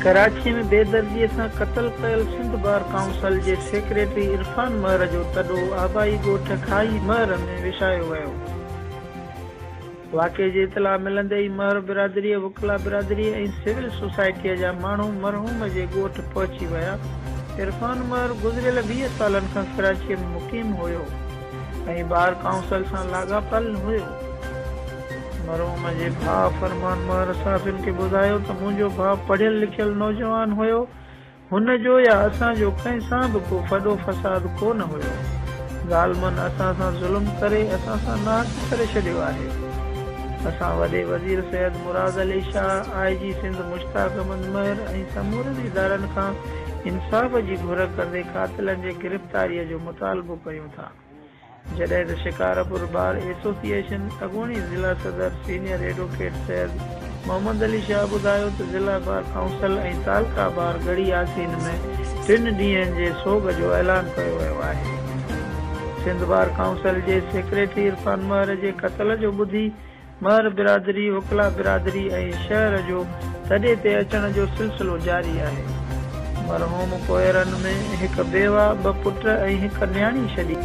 कराची में बेदर्दी से कत्ल कयल सिंध बार काउंसिल के सेक्रेटरी इरफान महर जो तडो आबाई गोठ खाई महर में विछायो वियो। वाक़े की इतला मिलंदे ही महर बिरादरी, वकला बिरादरी और सिविल सोसाइटी जा मानू मरहूम के गोठ पहुंची विया। इरफान महर गुजरियल 20 सालन का कराची में मुकीम होयो और बार काउंसिल से लागापल होयो। मरहूम के भाउ फरमान महर साफ़िन के बुधायो तो मुझो भाउ पढ़ियल लिखियल नौजवान होयो, हुन जो या असा जो कहीं सां भी को फडो फसाद कोन होयो। ज़ालमन असा सां जुल्म करे असा सां नाश करे छड़ियो आहे। असा वडे वजीर सैयद मुराद अली शाह, IG सिंध मुश्ताक अहमद महर और समूरन इदारन का इंसाफ की घुर कंदे कातिलन के गिरफ्तारी जो मुतालबो कयूं था। जडे तो शिकारपुर बार एसोसिएशन अगूणी जिला सदर सीनियर एडवोकेट सैयद मोहम्मद अली शाह बुधायो तो जिला बार काउंसिल और तालका बार गढ़ी यासीन में 3 ॾींहनि जे सोग जो ऐलान कयो वियो आहे। सिंध बार काउंसिल के सेक्रेटरी इरफान महर के कत्ल जो बुधी महर बिरादरी, वकला बिरादरी और शहर जो तडे ते अचण जो सिलसिलो जारी है। मरहूम कोयरन में एक बेवा, 2 पुट और 1 न्याणी छड़ी।